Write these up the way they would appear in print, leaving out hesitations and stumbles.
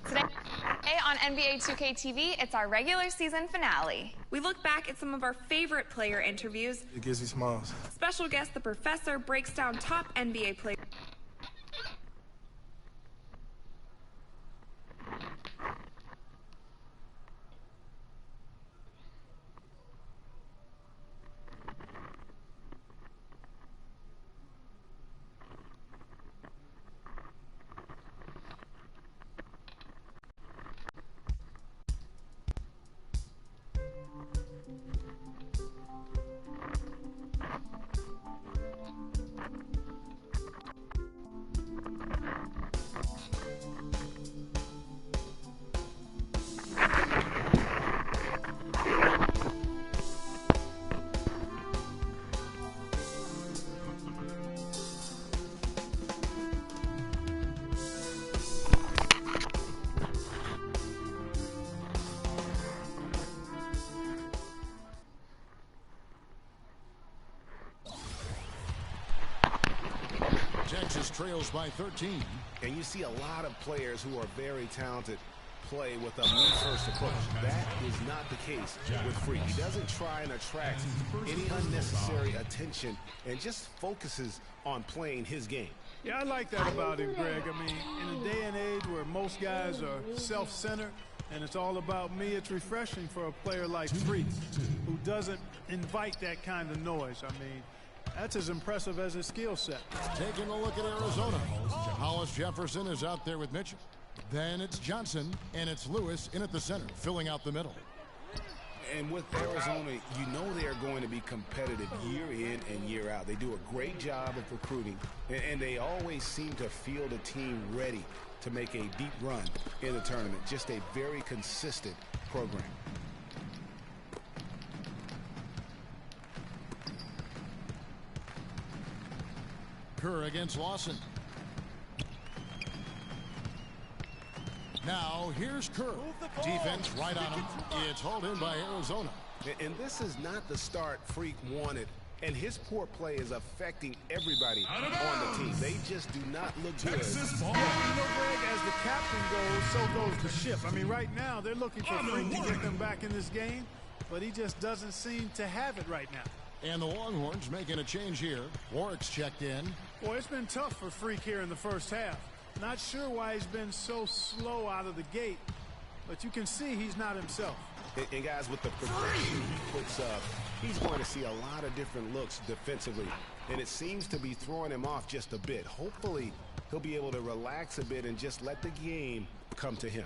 Today on NBA 2K TV, it's our regular season finale. We look back at some of our favorite player interviews. It gives me smiles. Special guest, the professor, breaks down top NBA players. Texas trails by 13. And you see a lot of players who are very talented play with a me-first approach. That is not the case with Freak. He doesn't try and attract any unnecessary attention and just focuses on playing his game. Yeah, I like that about him, Greg. I mean, in a day and age where most guys are self-centered and it's all about me, it's refreshing for a player like Freak who doesn't invite that kind of noise. I mean, that's as impressive as his skill set. Taking a look at Arizona. Hollis Jefferson is out there with Mitchell. Then it's Johnson, and it's Lewis in at the center, filling out the middle. And with Arizona, you know they are going to be competitive year in and year out. They do a great job of recruiting, and they always seem to field a team ready to make a deep run in the tournament. Just a very consistent program. Kerr against Lawson. Now here's Kerr. Defense right on him. It's hauled in by Arizona. And this is not the start Freak wanted. And his poor play is affecting everybody on the team. They just do not look good. Yeah, you know, Greg, as the captain goes, so goes the ship. I mean, right now, they're looking for Freak to get them back in this game, but he just doesn't seem to have it right now. And the Longhorns making a change here. Warwick's checked in. Boy, it's been tough for Freak here in the first half. Not sure why he's been so slow out of the gate, but you can see he's not himself. And guys, with the progression he puts up, he's going to see a lot of different looks defensively, and it seems to be throwing him off just a bit. Hopefully, he'll be able to relax a bit and just let the game come to him.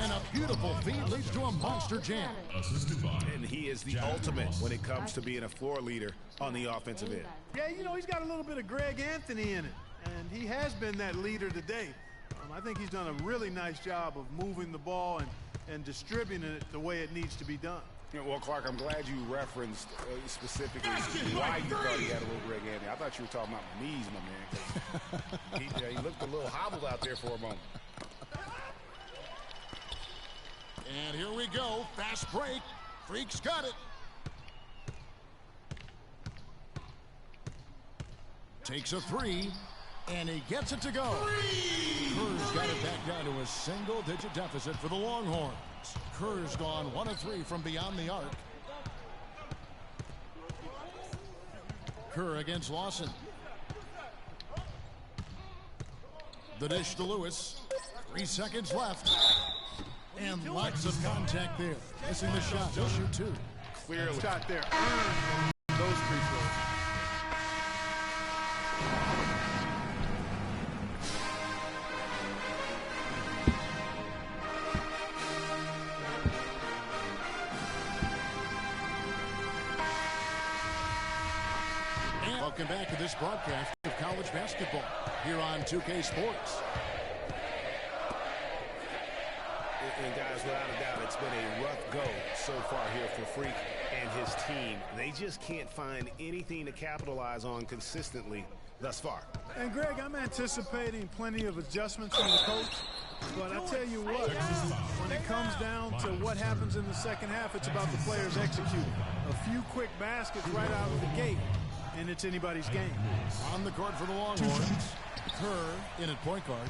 And a beautiful feed leads to a monster jam. And he is the ultimate when it comes to being a floor leader on the offensive end. Yeah, you know, he's got a little bit of Greg Anthony in it, and he has been that leader today. I think he's done a really nice job of moving the ball and distributing it the way it needs to be done. Yeah, well, Clark, I'm glad you referenced specifically why you thought he had a little Greg Anthony. I thought you were talking about knees, my man. He looked a little hobbled out there for a moment. And here we go. Fast break. Freak's got it. Takes a three, and he gets it to go. Kerr's got it back down to a single-digit deficit for the Longhorns. Kerr's gone 1 of 3 from beyond the arc. Kerr against Lawson. The dish to Lewis. 3 seconds left. And lots of contact there. Missing the shot. He'll shoot 2. Clearly. Shot there. Those free throws. And welcome back to this broadcast of college basketball here on 2K Sports. And guys, without a doubt, it's been a rough go so far here for Freak and his team. They just can't find anything to capitalize on consistently thus far. And Greg, I'm anticipating plenty of adjustments from the coach. But I tell you what, when it comes down to what happens in the second half, it's about the players executing. A few quick baskets right out of the gate, and it's anybody's game. On the court for the Longhorns, Kerr in at point guard.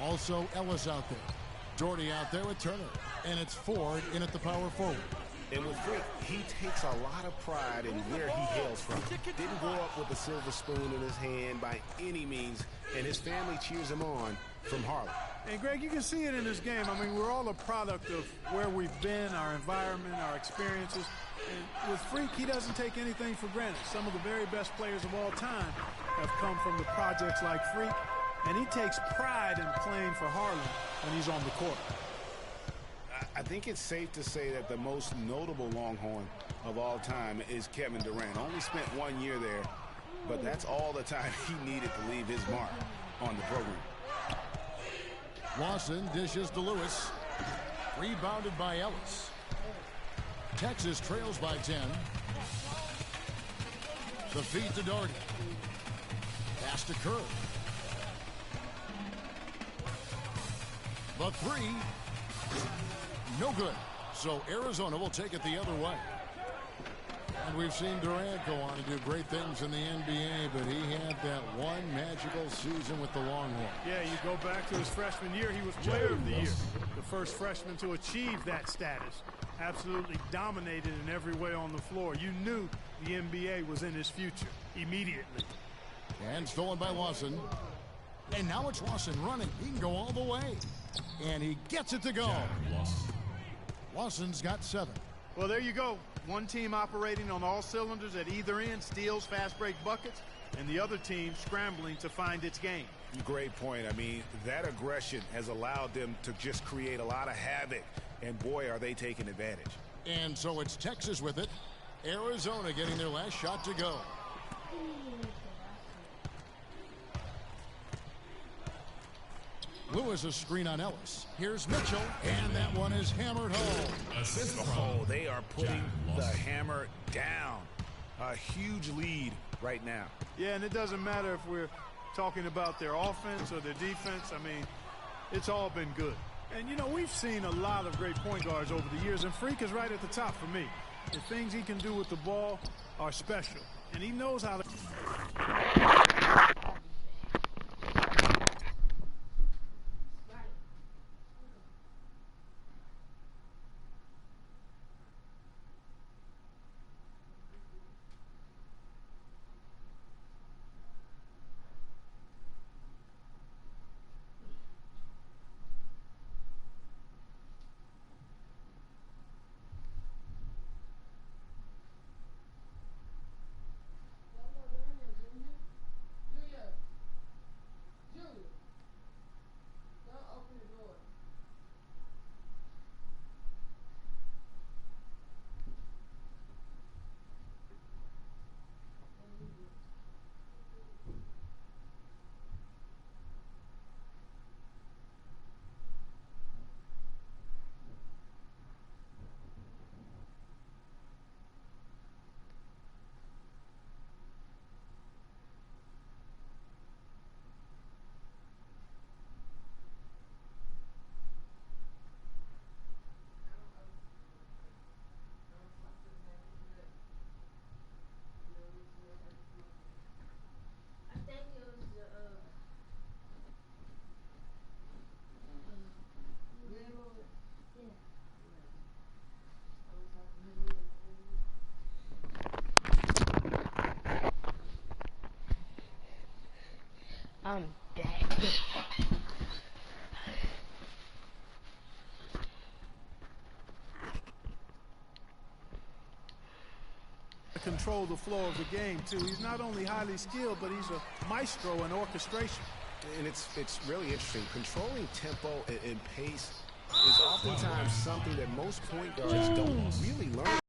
Also Ellis out there. Doherty out there with Turner. And it's Ford in at the power forward. And with Freak, he takes a lot of pride in where he hails from. Didn't grow up with a silver spoon in his hand by any means, and his family cheers him on from Harlem. And Greg, you can see it in this game. I mean, we're all a product of where we've been, our environment, our experiences. And with Freak, he doesn't take anything for granted. Some of the very best players of all time have come from the projects like Freak, and he takes pride in playing for Harlem when he's on the court. I think it's safe to say that the most notable Longhorn of all time is Kevin Durant. Only spent 1 year there, but that's all the time he needed to leave his mark on the program. Lawson dishes to Lewis. Rebounded by Ellis. Texas trails by 10. The feed to Doherty. Pass to Kerr. The three. No good. So Arizona will take it the other way. And we've seen Durant go on to do great things in the NBA, but he had that one magical season with the Longhorns. Yeah, you go back to his freshman year, he was player of the year. The first freshman to achieve that status. Absolutely dominated in every way on the floor. You knew the NBA was in his future immediately. And stolen by Lawson. And now it's Lawson running. He can go all the way. And he gets it to go. Lawson's got 7. Well, there you go. One team operating on all cylinders at either end, steals, fast break buckets, and the other team scrambling to find its game. Great point. I mean, that aggression has allowed them to just create a lot of havoc, and boy, are they taking advantage. And so it's Texas with it. Arizona getting their last shot to go. Lewis a screen on Ellis. Here's Mitchell, and that one is hammered home. Oh, they are putting the hammer down. A huge lead right now. Yeah, and it doesn't matter if we're talking about their offense or their defense. I mean, it's all been good. And, you know, we've seen a lot of great point guards over the years, and Freak is right at the top for me. The things he can do with the ball are special, and he knows how to... I'm dead. Control the flow of the game too. He's not only highly skilled, but he's a maestro in orchestration. And it's really interesting. Controlling tempo and pace is oftentimes something that most point guards don't really learn